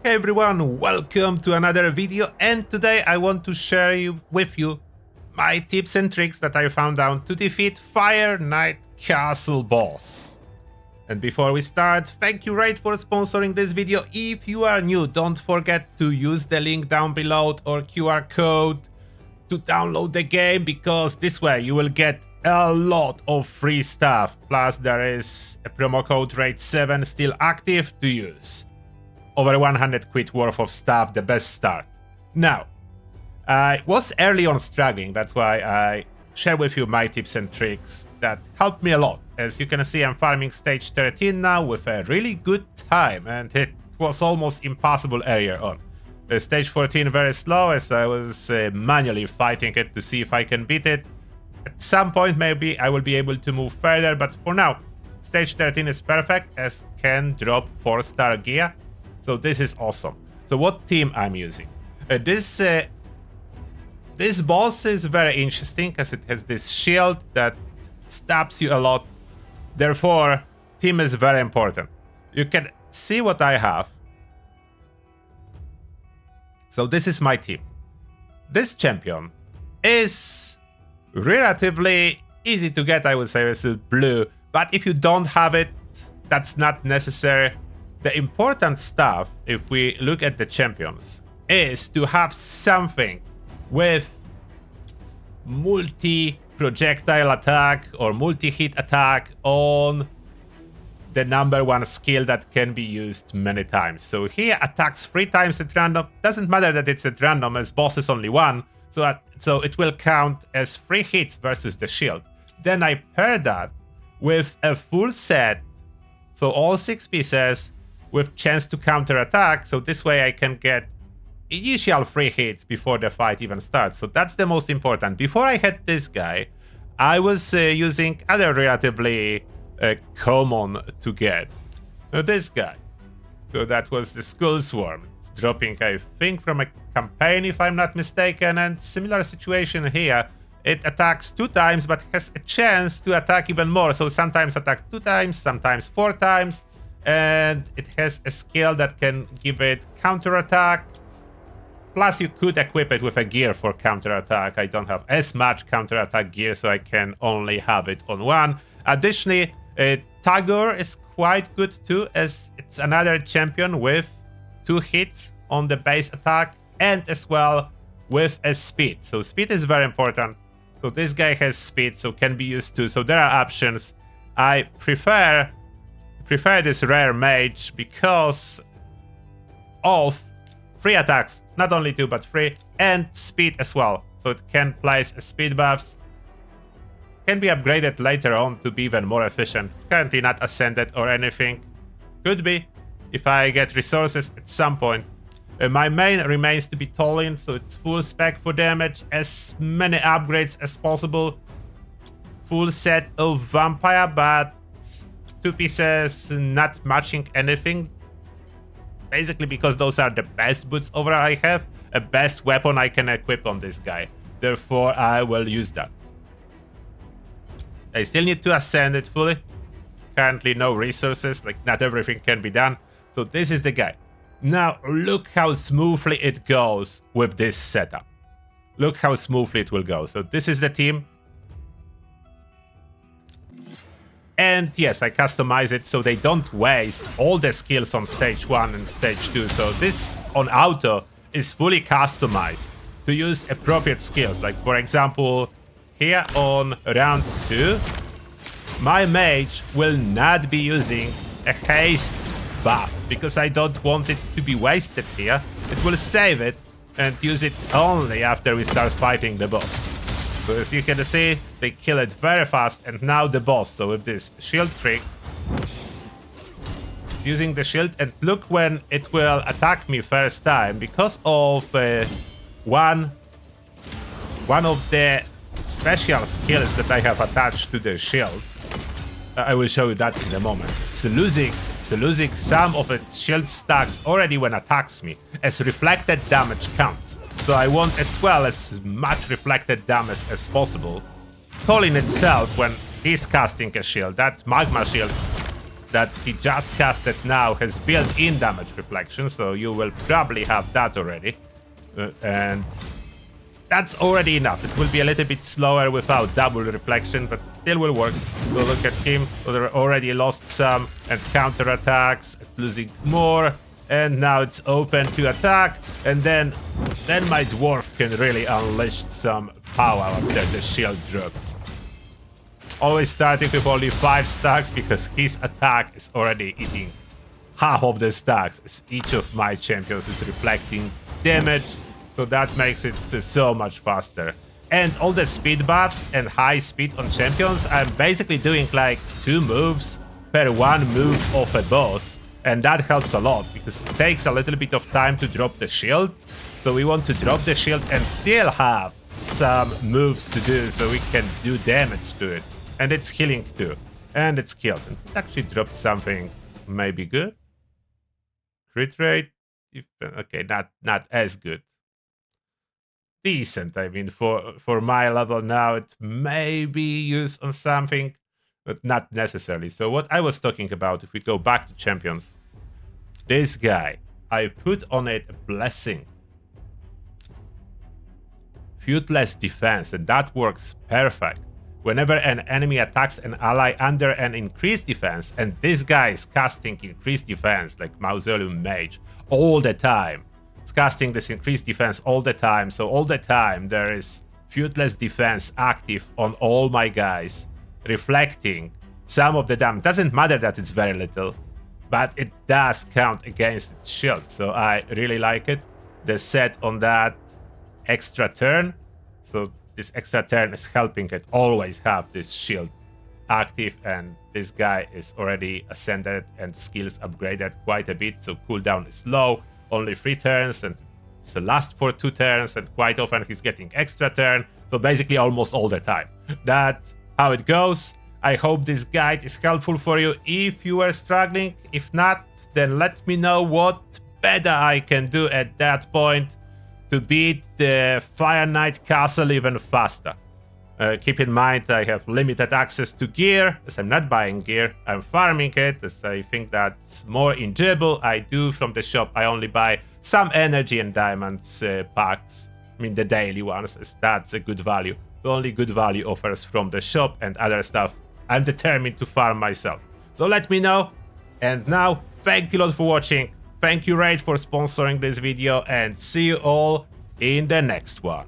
Hey everyone, welcome to another video, and today I want to share with you my tips and tricks that I found out to defeat Fire Knight Castle boss. And before we start, thank you Raid for sponsoring this video. If you are new, don't forget to use the link down below or QR code to download the game, because this way you will get a lot of free stuff. Plus there is a promo code RAID7 still active to use. Over 100 quid worth of stuff, the best start. Now, I was early on struggling, that's why I share with you my tips and tricks that helped me a lot. As you can see, I'm farming stage 13 now with a really good time, and it was almost impossible earlier on. Stage 14 very slow, as I was manually fighting it to see if I can beat it. At some point maybe I will be able to move further, but for now, stage 13 is perfect, as can drop 4-star gear. So this is awesome. So what team I'm using? This boss is very interesting because it has this shield that stabs you a lot. Therefore, team is very important. You can see what I have. So this is my team. This champion is relatively easy to get, I would say. It's blue. But if you don't have it, that's not necessary. The important stuff, if we look at the champions, is to have something with multi-projectile attack or multi-hit attack on the #1 skill that can be used many times. So here attacks 3 times at random. Doesn't matter that it's at random, as boss is only 1. So it will count as 3 hits versus the shield. Then I pair that with a full set, so all 6 pieces, with chance to counter attack, so this way I can get initial 3 hits before the fight even starts. So that's the most important. Before I had this guy, I was using other relatively common to get. This guy. So that was the Skull Swarm. It's dropping, I think, from a campaign, if I'm not mistaken, and similar situation here. It attacks 2 times, but has a chance to attack even more. So sometimes attacks 2 times, sometimes 4 times. And it has a skill that can give it counterattack. Plus you could equip it with a gear for counterattack. I don't have as much counterattack gear, so I can only have it on 1. Additionally, Tagoar is quite good too, as it's another champion with 2 hits on the base attack, and as well with a speed. So speed is very important. So this guy has speed, so can be used too. So there are options. I prefer this rare mage because of 3 attacks, not only 2 but 3, and speed as well, so it can place speed buffs, can be upgraded later on to be even more efficient. It's currently not ascended or anything, could be if I get resources at some point. My main remains to be Tholin, so it's full spec for damage, as many upgrades as possible, full set of vampire, but 2 pieces not matching anything, basically because those are the best boots overall I have, a best weapon I can equip on this guy. Therefore, I will use that. I still need to ascend it fully. Currently no resources, like not everything can be done. So this is the guy. Now look how smoothly it goes with this setup. Look how smoothly it will go. So this is the team. And yes, I customize it so they don't waste all the skills on stage 1 and stage 2. So this on auto is fully customized to use appropriate skills. Like for example, here on round 2, my mage will not be using a haste buff because I don't want it to be wasted here. It will save it and use it only after we start fighting the boss. So as you can see, they kill it very fast, and now the boss. So with this shield trick, it's using the shield, and look when it will attack me first time, because of one of the special skills that I have attached to the shield. I will show you that in a moment. It's losing some of its shield stacks already when it attacks me, as reflected damage counts. So I want as well as much reflected damage as possible. Tholin itself, when he's casting a shield, that magma shield that he just casted now has built-in damage reflection, so you will probably have that already. And that's already enough. It will be a little bit slower without double reflection, but still will work. So look at him, already lost some, and counterattacks, losing more, and now it's open to attack, and then my dwarf can really unleash some power after the shield drops. Always starting with only 5 stacks, because his attack is already eating half of the stacks, as each of my champions is reflecting damage, so that makes it so much faster. And all the speed buffs and high speed on champions, I'm basically doing like 2 moves per 1 move of a boss, and that helps a lot, because it takes a little bit of time to drop the shield, so we want to drop the shield and still have some moves to do, so we can do damage to it. And it's healing too. And it's killed. And it actually dropped something maybe good. Crit rate? Okay, not as good. Decent, I mean, for my level now, it may be used on something, but not necessarily. So what I was talking about, if we go back to champions, this guy, I put on it a blessing. Feudeless defense, and that works perfect. Whenever an enemy attacks an ally under an increased defense, and this guy is casting increased defense, like Mausoleum Mage, all the time. It's casting this increased defense all the time, so all the time there is Feudeless defense active on all my guys, reflecting some of the damage. Doesn't matter that it's very little, but it does count against its shield, so I really like it. The set on that extra turn, so this extra turn is helping it always have this shield active, and this guy is already ascended and skills upgraded quite a bit, so cooldown is low, only 3 turns, and it's last for 2 turns, and quite often he's getting extra turn, so basically almost all the time. That's how it goes. I hope this guide is helpful for you if you were struggling. If not, then let me know what better I can do at that point to beat the Fire Knight Castle even faster. Keep in mind I have limited access to gear, as I'm not buying gear, I'm farming it, as I think that's more enjoyable. I do from the shop, I only buy some energy and diamonds packs, I mean the daily ones, as that's a good value. The only good value offers from the shop, and other stuff I'm determined to farm myself. So let me know, and now thank you a lot for watching. Thank you, Raid, for sponsoring this video, and see you all in the next one.